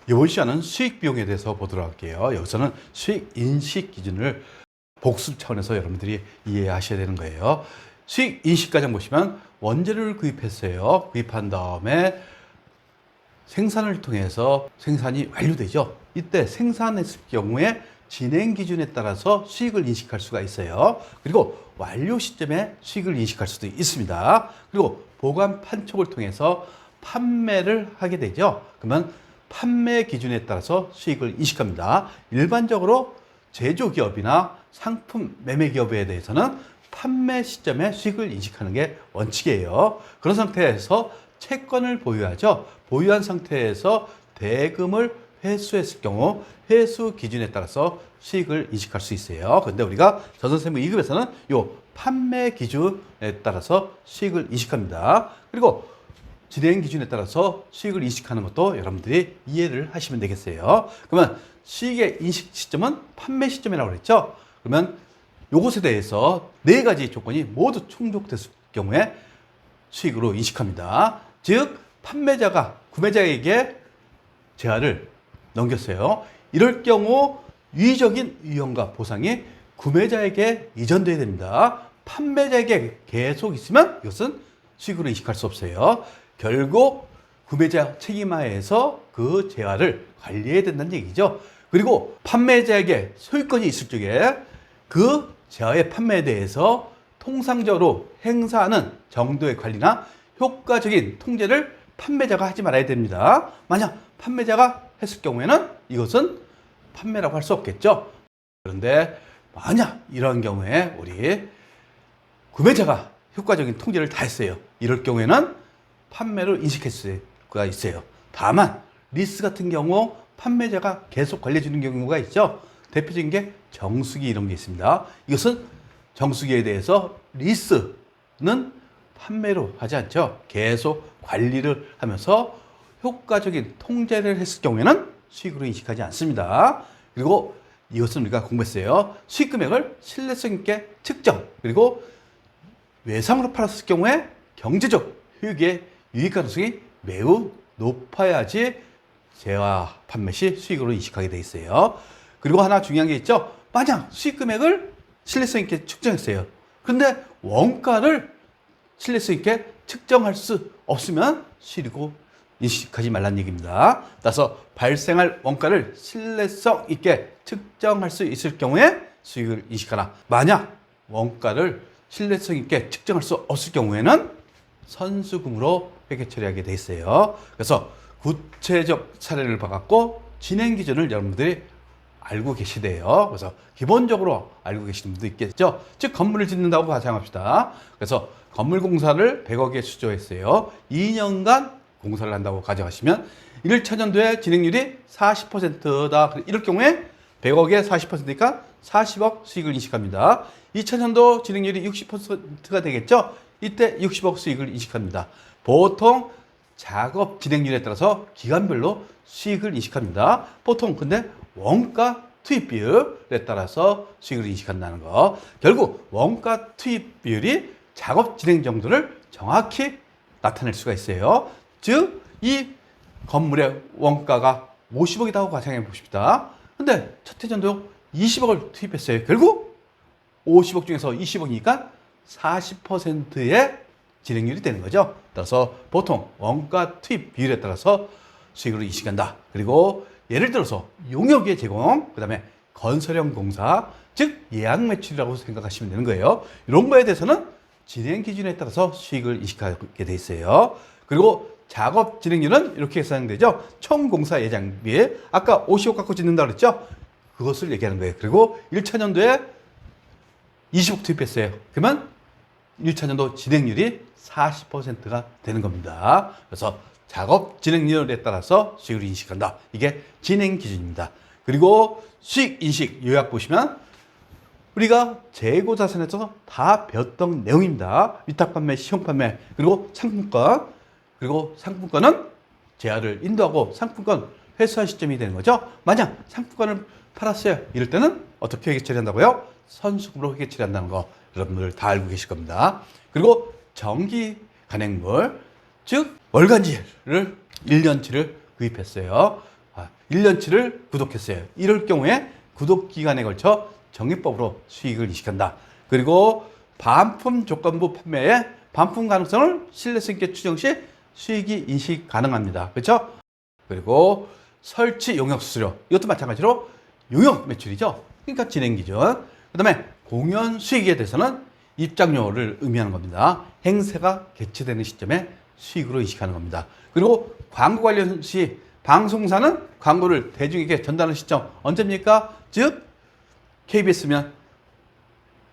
이번 시간은 수익 비용에 대해서 보도록 할게요. 여기서는 수익 인식 기준을 복습 차원에서 여러분들이 이해하셔야 되는 거예요. 수익 인식 과정 보시면 원재료를 구입했어요. 구입한 다음에 생산을 통해서 생산이 완료되죠. 이때 생산했을 경우에 진행 기준에 따라서 수익을 인식할 수가 있어요. 그리고 완료 시점에 수익을 인식할 수도 있습니다. 그리고 보관 판촉을 통해서 판매를 하게 되죠. 그러면 판매 기준에 따라서 수익을 인식합니다. 일반적으로 제조기업이나 상품 매매 기업에 대해서는 판매 시점에 수익을 인식하는 게 원칙이에요. 그런 상태에서 채권을 보유하죠. 보유한 상태에서 대금을 회수했을 경우 회수 기준에 따라서 수익을 인식할 수 있어요. 그런데 우리가 전선세무 2급에서는 이 판매 기준에 따라서 수익을 인식합니다. 그리고 진행 기준에 따라서 수익을 인식하는 것도 여러분들이 이해를 하시면 되겠어요. 그러면 수익의 인식 시점은 판매 시점이라고 그랬죠. 그러면 이것에 대해서 네 가지 조건이 모두 충족됐을 경우에 수익으로 인식합니다. 즉 판매자가 구매자에게 제한을 넘겼어요. 이럴 경우 유의적인 위험과 보상이 구매자에게 이전돼야 됩니다. 판매자에게 계속 있으면 이것은 수익으로 인식할 수 없어요. 결국 구매자 책임하에서 그 재화를 관리해야 된다는 얘기죠. 그리고 판매자에게 소유권이 있을 적에 그 재화의 판매에 대해서 통상적으로 행사하는 정도의 관리나 효과적인 통제를 판매자가 하지 말아야 됩니다. 만약 판매자가 했을 경우에는 이것은 판매라고 할 수 없겠죠. 그런데 만약 이런 경우에 우리 구매자가 효과적인 통제를 다 했어요. 이럴 경우에는 판매로 인식할 수가 있어요. 다만 리스 같은 경우 판매자가 계속 관리해 주는 경우가 있죠. 대표적인 게 정수기 이런 게 있습니다. 이것은 정수기에 대해서 리스는 판매로 하지 않죠. 계속 관리를 하면서 효과적인 통제를 했을 경우에는 수익으로 인식하지 않습니다. 그리고 이것은 우리가 공부했어요. 수익 금액을 신뢰성 있게 측정, 그리고 외상으로 팔았을 경우에 경제적 효익의 유익 가능성이 매우 높아야지 재화 판매 시 수익으로 인식하게 돼 있어요. 그리고 하나 중요한 게 있죠. 만약 수익 금액을 신뢰성 있게 측정했어요. 그런데 원가를 신뢰성 있게 측정할 수 없으면 수익으로 인식하지 말라는 얘기입니다. 따라서 발생할 원가를 신뢰성 있게 측정할 수 있을 경우에 수익을 인식하라. 만약 원가를 신뢰성 있게 측정할 수 없을 경우에는 선수금으로 회계 처리하게 돼 있어요. 그래서 구체적 사례를 봐갖고 진행 기준을 여러분들이 알고 계시대요. 그래서 기본적으로 알고 계시는 분도 있겠죠. 즉 건물을 짓는다고 가정합시다. 그래서 건물 공사를 100억에 수조했어요. 2년간 공사를 한다고 가정하시면 1차년도에 진행률이 40%다. 이럴 경우에 100억에 40%니까 40억 수익을 인식합니다. 2차년도 진행률이 60%가 되겠죠. 이때 60억 수익을 인식합니다. 보통 작업 진행률에 따라서 기간별로 수익을 인식합니다. 보통 근데 원가 투입 비율에 따라서 수익을 인식한다는 거. 결국 원가 투입 비율이 작업 진행 정도를 정확히 나타낼 수가 있어요. 즉 이 건물의 원가가 50억이라고 가정해 봅시다. 근데 첫 회전도 20억을 투입했어요. 결국 50억 중에서 20억이니까 40%의 진행률이 되는 거죠. 따라서 보통 원가 투입 비율에 따라서 수익을 인식한다. 그리고 예를 들어서 용역의 제공, 그 다음에 건설형 공사, 즉 예약 매출이라고 생각하시면 되는 거예요. 이런 거에 대해서는 진행 기준에 따라서 수익을 인식하게 돼 있어요. 그리고 작업 진행률은 이렇게 계산되죠. 총 공사 예정비에 아까 50억 갖고 짓는다 그랬죠. 그것을 얘기하는 거예요. 그리고 1차년도에 20억 투입했어요. 그러면 1차년도 진행률이 40%가 되는 겁니다. 그래서 작업 진행률에 따라서 수익을 인식한다. 이게 진행 기준입니다. 그리고 수익 인식 요약 보시면 우리가 재고 자산에서 다 배웠던 내용입니다. 위탁 판매, 시형 판매, 그리고 상품권. 그리고 상품권은 재화를 인도하고 상품권 회수한 시점이 되는 거죠. 만약 상품권을 팔았어요. 이럴 때는 어떻게 회계 처리한다고요? 선수금으로 회계 처리한다는 거 여러분들 다 알고 계실 겁니다. 그리고 정기 간행물, 즉 월간지를 1년치를 구입했어요. 1년치를 구독했어요. 이럴 경우에 구독 기간에 걸쳐 적립법으로 수익을 인식한다. 그리고 반품 조건부 판매에 반품 가능성을 신뢰성 있게 추정 시 수익이 인식 가능합니다. 그렇죠? 그리고 설치 용역 수수료, 이것도 마찬가지로 용역 매출이죠. 그러니까 진행 기준. 그다음에 공연 수익에 대해서는 입장료를 의미하는 겁니다. 행사가 개최되는 시점에 수익으로 인식하는 겁니다. 그리고 광고 관련 시 방송사는 광고를 대중에게 전달하는 시점 언제입니까? 즉 KBS면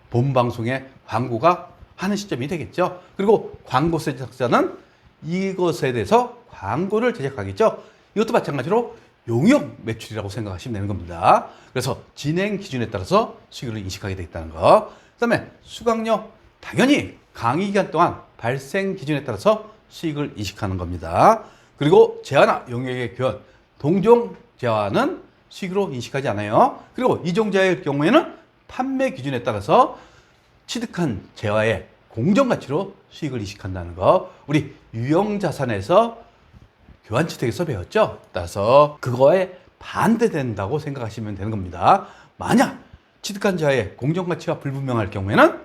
본 방송에 광고가 하는 시점이 되겠죠. 그리고 광고 제작자는 이것에 대해서 광고를 제작하겠죠. 이것도 마찬가지로 용역 매출이라고 생각하시면 되는 겁니다. 그래서 진행 기준에 따라서 수익을 인식하게 되겠다는 거. 그다음에 수강료, 당연히 강의 기간 동안 발생 기준에 따라서 수익을 인식하는 겁니다. 그리고 재화나 용역의 교환, 동종 재화는 수익으로 인식하지 않아요. 그리고 이종 재화의 경우에는 판매 기준에 따라서 취득한 재화의 공정가치로 수익을 인식한다는 거. 우리 유형자산에서 교환취득에서 배웠죠. 따라서 그거에 반대된다고 생각하시면 되는 겁니다. 만약 취득한 재화의 공정가치가 불분명할 경우에는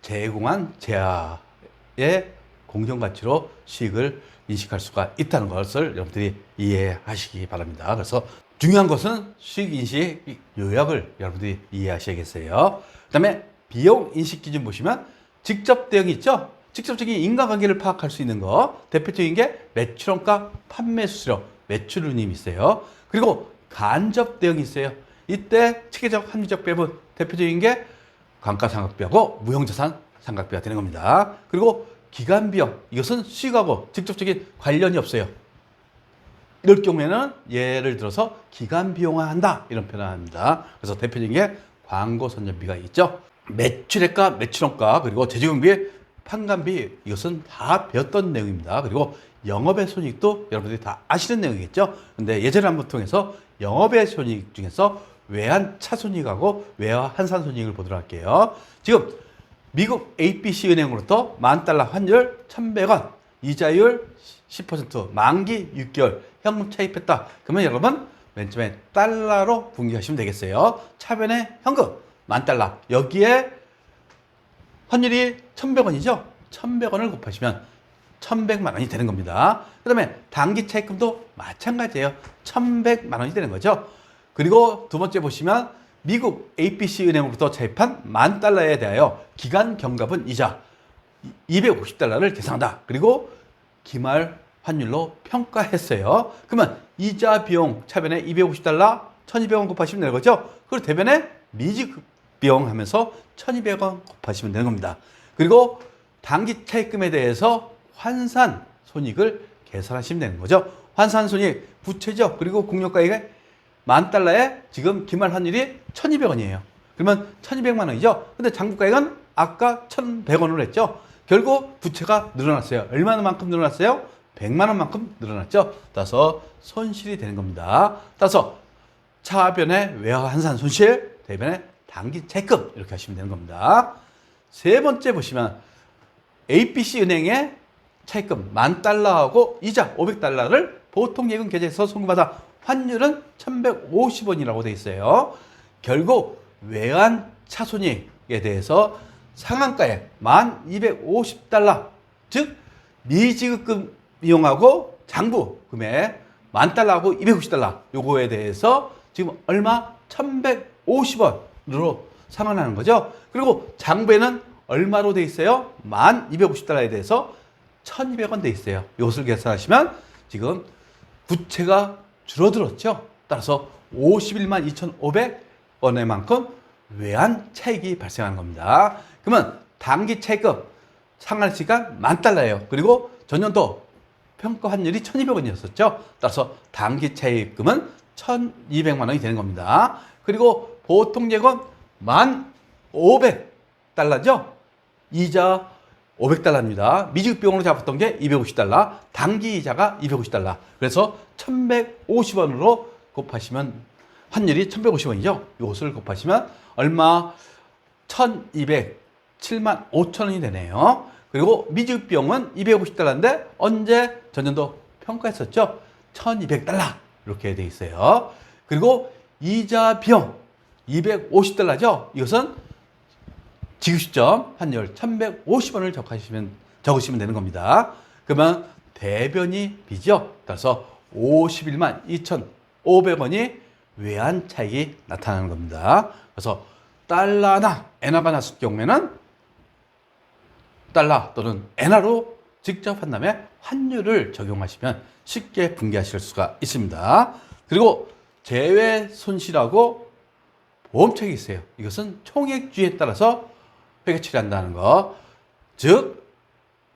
제공한 재화의 공정가치로 수익을 인식할 수가 있다는 것을 여러분들이 이해하시기 바랍니다. 그래서 중요한 것은 수익 인식 요약을 여러분들이 이해하셔야겠어요. 그 다음에 비용 인식 기준 보시면 직접 대응이 있죠. 직접적인 인과관계를 파악할 수 있는 거. 대표적인 게 매출원가, 판매 수수료, 매출 운임이 있어요. 그리고 간접 대응이 있어요. 이때 체계적 합리적 배분, 대표적인 게 감가상각비하고 무형자산 상각비가 되는 겁니다. 그리고 기간 비용, 이것은 수익하고 직접적인 관련이 없어요. 이럴 경우에는 예를 들어서 기간 비용화한다 이런 표현을 합니다. 그래서 대표적인 게 광고 선전비가 있죠. 매출액과 매출원가, 그리고 재조경비, 판관비, 이것은 다 배웠던 내용입니다. 그리고 영업의 손익도 여러분들이 다 아시는 내용이겠죠. 근데 예제를 한번 통해서 영업의 손익 중에서 외환 차손익하고 외화 환산 손익을 보도록 할게요. 지금 미국 ABC 은행으로부터 $10,000 환율 1,100원, 이자율 10%, 만기 6개월, 현금 차입했다. 그러면 여러분 맨 처음에 달러로 분기하시면 되겠어요. 차변에 현금 $10,000, 여기에 환율이 1,100원이죠. 1,100원을 곱하시면 1,100만 원이 되는 겁니다. 그 다음에 단기 차입금도 마찬가지예요. 1,100만 원이 되는 거죠. 그리고 두 번째 보시면 미국 ABC 은행으로부터 차입한 $10,000에 대하여 기간 경과분 이자 $250를 계산한다. 그리고 기말 환율로 평가했어요. 그러면 이자 비용 차변에 $250, 1,200원 곱하시면 되는 거죠. 그리고 대변에 미지급 비용 하면서 1,200원 곱하시면 되는 겁니다. 그리고 단기 차입금에 대해서 환산 손익을 계산하시면 되는 거죠. 환산 손익 부채죠. 그리고 공유가액이 $10,000에 지금 기말 환율이 1,200원이에요. 그러면 1,200만 원이죠. 근데 장부가액은 아까 1,100원으로 했죠. 결국 부채가 늘어났어요. 얼마만큼 늘어났어요? 100만 원만큼 늘어났죠. 따라서 손실이 되는 겁니다. 따라서 차변의 외화 환산 손실, 대변의 단기 차입금 이렇게 하시면 되는 겁니다. 세 번째 보시면 ABC 은행의 차입금 $10,000하고 이자 $500를 보통 예금 계좌에서 송금받아 환율은 1,150원이라고 되어 있어요. 결국 외환 차손익에 대해서 상한가액 $1,250, 즉 미지급금 이용하고 장부 금액 $10,000하고 $250 요거에 대해서 지금 얼마? 1,150원으로 상환하는 거죠. 그리고 장부에는 얼마로 돼 있어요? $1,250에 대해서 1,200원 돼 있어요. 이것을 계산하시면 지금 부채가 줄어들었죠. 따라서 51만 2,500원의 만큼 외환 차익이 발생하는 겁니다. 그러면 단기 차익금 상환 시간 $10,000예요. 그리고 전년도 평가 환율이 1,200원이었었죠. 따라서 단기 차입금은 1,200만 원이 되는 겁니다. 그리고 보통 예금 $1,500죠. 이자 $500입니다. 미지급 비용으로 잡았던 게 $250, 단기 이자가 $250. 그래서 1,150원으로 곱하시면 환율이 1,150원이죠. 이것을 곱하시면 얼마? 1,200, 75,000원이 되네요. 그리고 미지급 비용은 $250인데 언제 전년도 평가했었죠? $1,200. 이렇게 돼 있어요. 그리고 이자 비용 250달러죠. 이것은 지급 시점 환율 1150원을 적으시면 되는 겁니다. 그러면 대변이비죠. 따라서 51만 2,500원이 외환 차익이 나타나는 겁니다. 그래서 달러나 엔화가 났을 경우에는 달러 또는 엔화로 직접 한 다음에 환율을 적용하시면 쉽게 분개하실 수가 있습니다. 그리고 제외 손실하고 보험책이 있어요. 이것은 총액주에 따라서 회계 처리한다는 거. 즉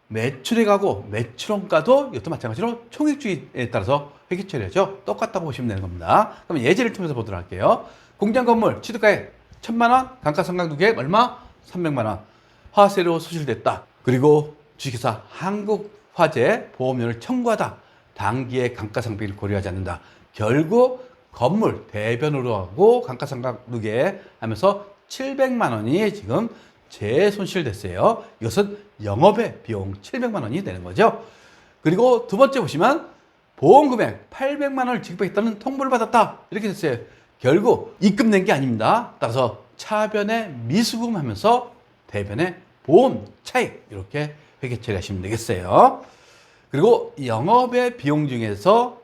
매출액하고 매출원가도 이것도 마찬가지로 총액주에 따라서 회계 처리하죠. 똑같다고 보시면 되는 겁니다. 그럼 예제를 통해서 보도록 할게요. 공장 건물 취득가액 1,000만 원, 감가상각계획 얼마? 300만 원. 화재로 소실됐다. 그리고 주식회사 한국화재 보험료를 청구하다. 단기의 감가상각비를 고려하지 않는다. 결국 건물 대변으로 하고 감가상각누계 하면서 700만 원이 지금 재손실됐어요. 이것은 영업의 비용 700만 원이 되는 거죠. 그리고 두 번째 보시면 보험금액 800만 원을 지급했다는 통보를 받았다. 이렇게 됐어요. 결국 입금된 게 아닙니다. 따라서 차변의 미수금 하면서 대변의 보험 차익 이렇게 회계 처리하시면 되겠어요. 그리고 영업의 비용 중에서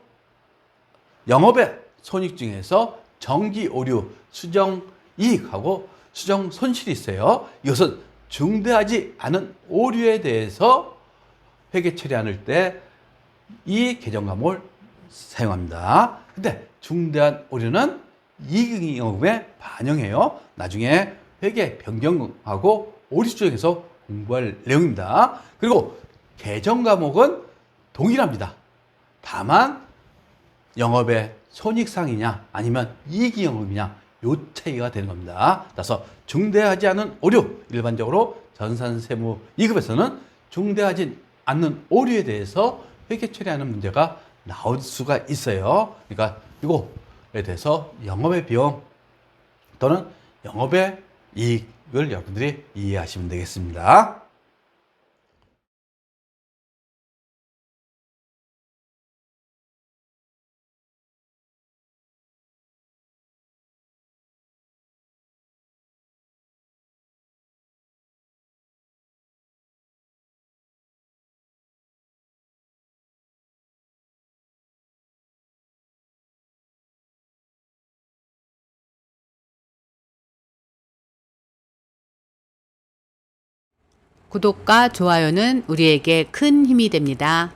영업의 손익 중에서 정기 오류, 수정 이익하고 수정 손실이 있어요. 이것은 중대하지 않은 오류에 대해서 회계 처리할 때 이 계정 과목을 사용합니다. 근데 중대한 오류는 이익잉여금에 반영해요. 나중에 회계 변경하고 오류 수정에서 공부할 내용입니다. 그리고 계정 과목은 동일합니다. 다만 영업의 손익상이냐 아니면 이익잉여금이냐 요 차이가 되는 겁니다. 따라서 중대하지 않은 오류, 일반적으로 전산세무 2급에서는 중대하지 않는 오류에 대해서 회계 처리하는 문제가 나올 수가 있어요. 그러니까 이거에 대해서 영업의 비용 또는 영업의 이익을 여러분들이 이해하시면 되겠습니다. 구독과 좋아요는 우리에게 큰 힘이 됩니다.